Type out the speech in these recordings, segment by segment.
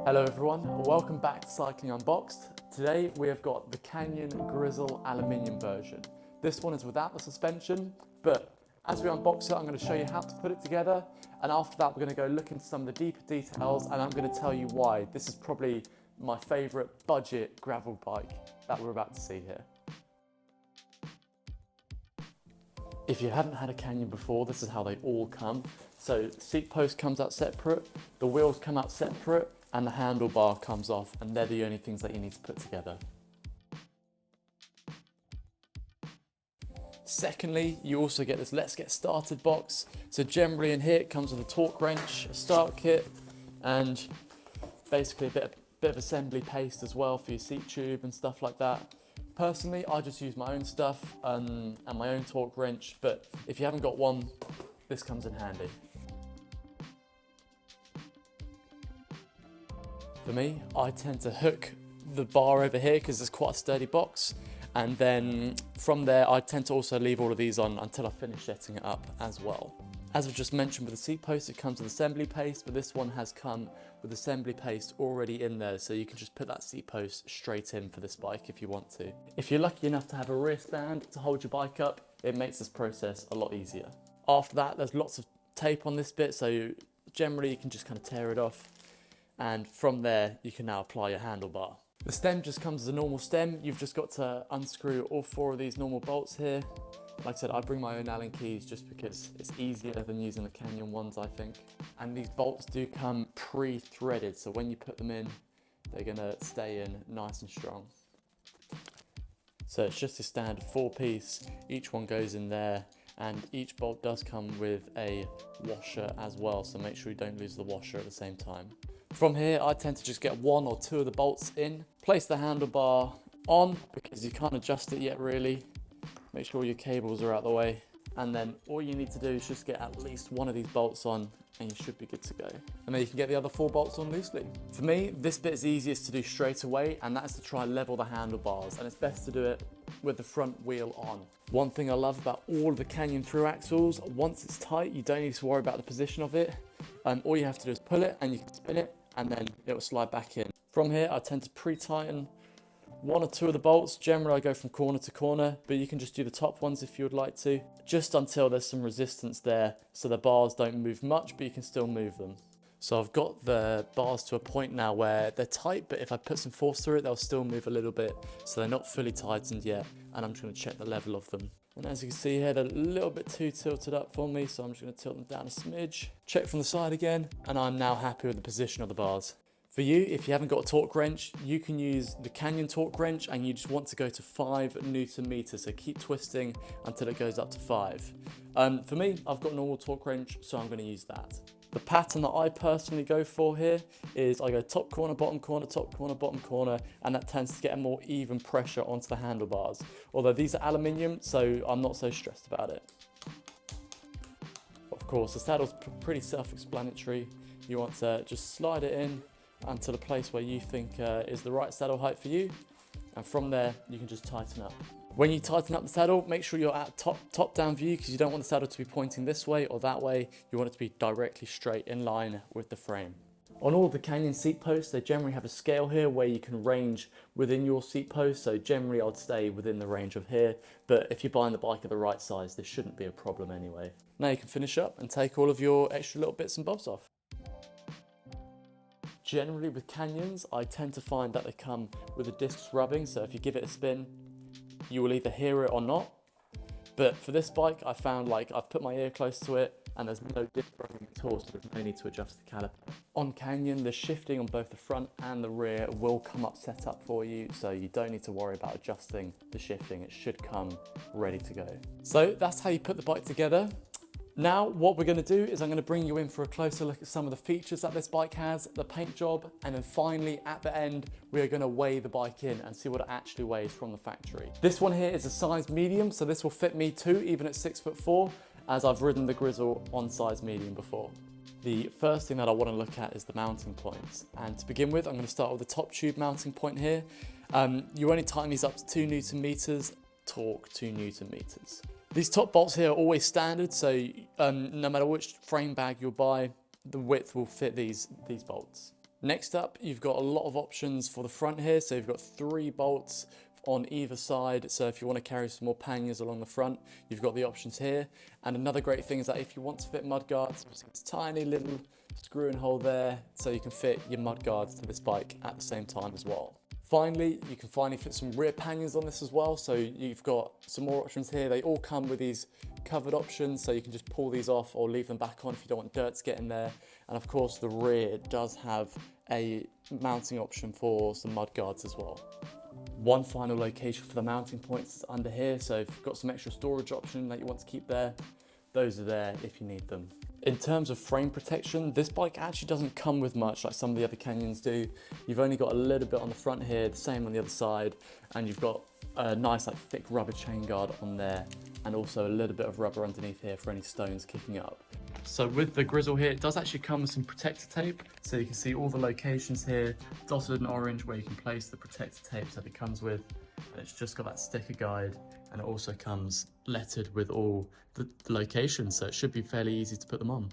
Hello everyone, welcome back to Cycling Unboxed. Today we have got the Canyon Grizl aluminium version. This one is without the suspension, but as we unbox it I'm going to show you how to put it together, and after that we're going to go look into some of the deeper details and I'm going to tell you why this is probably my favourite budget gravel bike that we're about to see here. If you haven't had a Canyon before, this is how they all come. So seat post comes out separate, the wheels come out separate, and the handlebar comes off, and they're the only things that you need to put together. Secondly, you also get this Let's Get Started box. So generally in here it comes with a torque wrench, a start kit, and basically a bit of assembly paste as well for your seat tube and stuff like that. Personally, I just use my own stuff and my own torque wrench, but if you haven't got one, this comes in handy. For me, I tend to hook the bar over here because it's quite a sturdy box, and then from there I tend to also leave all of these on until I finish setting it up as well. As I've just mentioned with the seat post, it comes with assembly paste, but this one has come with assembly paste already in there, so you can just put that seat post straight in for this bike if you want to. If you're lucky enough to have a rear stand to hold your bike up, it makes this process a lot easier. After that, there's lots of tape on this bit, so generally you can just kind of tear it off, and from there you can now apply your handlebar. The stem just comes as a normal stem. You've just got to unscrew all 4 of these normal bolts here. Like I said, I bring my own Allen keys just because it's easier than using the Canyon ones, I think. And these bolts do come pre-threaded, so when you put them in, they're gonna stay in nice and strong. So it's just a standard 4-piece, each one goes in there, and each bolt does come with a washer as well, so make sure you don't lose the washer at the same time. From here, I tend to just get 1 or 2 of the bolts in, place the handlebar on, because you can't adjust it yet really. Make sure your cables are out the way, and then all you need to do is just get at least 1 of these bolts on and you should be good to go. And then you can get the other 4 bolts on loosely. For me, this bit is easiest to do straight away, and that's to try and level the handlebars, and it's best to do it with the front wheel on. One thing I love about all of the Canyon through axles, once it's tight, you don't need to worry about the position of it. All you have to do is pull it and you can spin it, and then it will slide back in. From here, I tend to pre-tighten 1 or 2 of the bolts. Generally I go from corner to corner, but you can just do the top ones if you would like to, just until there's some resistance there so the bars don't move much, but you can still move them. So I've got the bars to a point now where they're tight, but if I put some force through it, they'll still move a little bit, so they're not fully tightened yet, and I'm just going to check the level of them. And as you can see here, they're a little bit too tilted up for me, so I'm just going to tilt them down a smidge. Check from the side again, and I'm now happy with the position of the bars. For you, if you haven't got a torque wrench, you can use the Canyon torque wrench, and you just want to go to 5 Newton meters, so keep twisting until it goes up to 5. For me, I've got a normal torque wrench, so I'm going to use that. The pattern that I personally go for here is I go top corner, bottom corner, top corner, bottom corner, and that tends to get a more even pressure onto the handlebars. Although these are aluminium, so I'm not so stressed about it. Of course, the saddle's pretty self-explanatory. You want to just slide it in until the place where you think is the right saddle height for you, and from there you can just tighten up. When you tighten up the saddle, make sure you're at top down view, because you don't want the saddle to be pointing this way or that way. You want it to be directly straight in line with the frame. On all of the Canyon seat posts, they generally have a scale here where you can range within your seat post, so generally I'd stay within the range of here, but if you're buying the bike of the right size, this shouldn't be a problem anyway. Now you can finish up and take all of your extra little bits and bobs off. Generally with Canyons, I tend to find that they come with the discs rubbing, so if you give it a spin, you will either hear it or not. But for this bike, I found like I've put my ear close to it and there's no disc rubbing at all, so there's no need to adjust the caliper. On Canyon, the shifting on both the front and the rear will come up set up for you, so you don't need to worry about adjusting the shifting. It should come ready to go. So that's how you put the bike together. Now what we're going to do is I'm going to bring you in for a closer look at some of the features that this bike has, the paint job, and then finally at the end we are going to weigh the bike in and see what it actually weighs from the factory. This one here is a size medium, so this will fit me too, even at 6'4", as I've ridden the Grizl on size medium before. The first thing that I want to look at is the mounting points, and to begin with I'm going to start with the top tube mounting point here. You only tighten these up to 2 Newton meters, torque 2 Newton meters. These top bolts here are always standard, so no matter which frame bag you'll buy, the width will fit these bolts. Next up, you've got a lot of options for the front here. So you've got 3 bolts on either side. So if you want to carry some more panniers along the front, you've got the options here. And another great thing is that if you want to fit mudguards, it's a tiny little screw and hole there, so you can fit your mudguards to this bike at the same time as well. Finally, you can finally fit some rear panniers on this as well. So you've got some more options here. They all come with these covered options, so you can just pull these off or leave them back on if you don't want dirt to get in there. And of course, the rear does have a mounting option for some mud guards as well. One final location for the mounting points is under here. So if you've got some extra storage option that you want to keep there, those are there if you need them. In terms of frame protection, this bike actually doesn't come with much like some of the other Canyons do. You've only got a little bit on the front here, the same on the other side, and you've got a nice like thick rubber chain guard on there, and also a little bit of rubber underneath here for any stones kicking up. So with the Grizl here, it does actually come with some protector tape, so you can see all the locations here dotted in orange where you can place the protector tape that it comes with, and it's just got that sticker guide, and it also comes lettered with all the locations, so it should be fairly easy to put them on.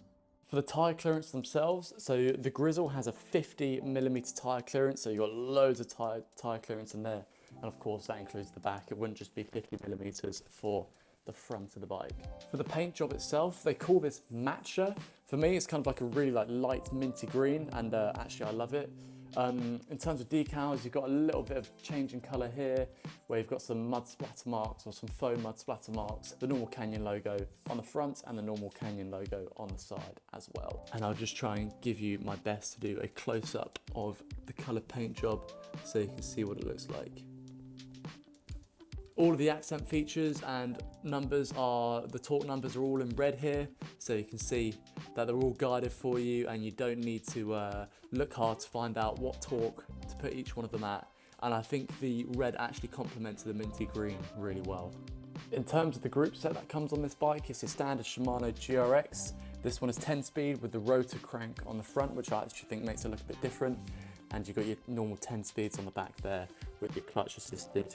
For the tyre clearance themselves, so the Grizl has a 50mm tyre clearance, so you've got loads of tyre clearance in there, and of course that includes the back. It wouldn't just be 50mm for the front of the bike. For the paint job itself, they call this matcha. For me, it's kind of like a really light minty green, and actually I love it. In terms of decals, you've got a little bit of change in colour here, where you've got some mud splatter marks or some faux mud splatter marks, the normal Canyon logo on the front and the normal Canyon logo on the side as well. And I'll just try and give you my best to do a close-up of the coloured paint job so you can see what it looks like. All of the accent features and numbers the torque numbers are all in red here, so you can see that they're all guided for you, and you don't need to look hard to find out what torque to put each one of them at. And I think the red actually complements the minty green really well. In terms of the group set that comes on this bike, it's a standard Shimano GRX. This one is 10-speed with the rotor crank on the front, which I actually think makes it look a bit different. And you've got your normal 10 speeds on the back there with your clutch assisted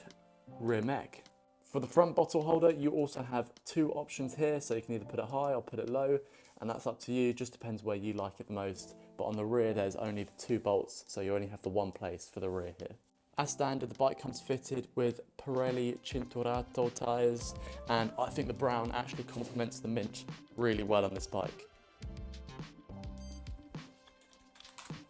rear mech. For the front bottle holder, you also have 2 options here, so you can either put it high or put it low, and that's up to you, just depends where you like it the most. But on the rear, there's only the 2 bolts, so you only have the one place for the rear here. As standard, the bike comes fitted with Pirelli Cinturato tyres, and I think the brown actually complements the mint really well on this bike.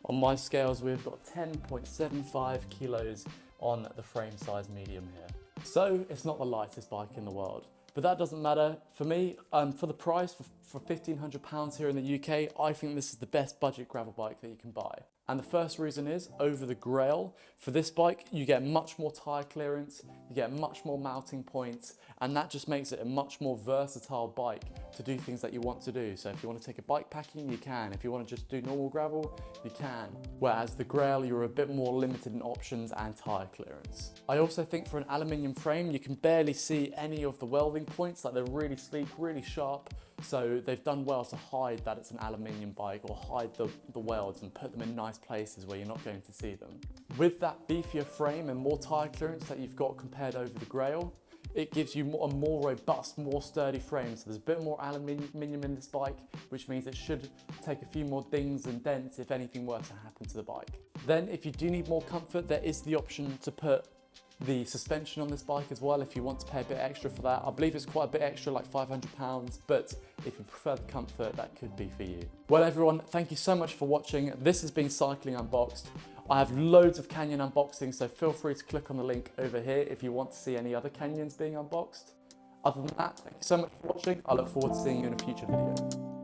On my scales, we've got 10.75 kilos on the frame size medium here. So it's not the lightest bike in the world, but that doesn't matter. For me, for the price, for £1,500 here in the UK, I think this is the best budget gravel bike that you can buy. And the first reason is, over the Grizl, for this bike, you get much more tyre clearance, you get much more mounting points, and that just makes it a much more versatile bike to do things that you want to do. So if you want to take a bike packing, you can. If you want to just do normal gravel, you can. Whereas the Grizl, you're a bit more limited in options and tyre clearance. I also think for an aluminium frame, you can barely see any of the welding points, like they're really sleek, really sharp. So they've done well to hide that it's an aluminium bike, or hide the welds and put them in nice places where you're not going to see them. With that beefier frame and more tyre clearance that you've got compared over the Grizl, it gives you a more robust, more sturdy frame. So there's a bit more aluminium in this bike, which means it should take a few more dings and dents if anything were to happen to the bike. Then if you do need more comfort, there is the option to put the suspension on this bike as well if you want to pay a bit extra for that. I believe it's quite a bit extra, like £500, but if you prefer the comfort, that could be for you. Well everyone, thank you so much for watching. This has been Cycling Unboxed. I have loads of Canyon unboxings, so feel free to click on the link over here if you want to see any other Canyons being unboxed. Other than that, thank you so much for watching. I look forward to seeing you in a future video.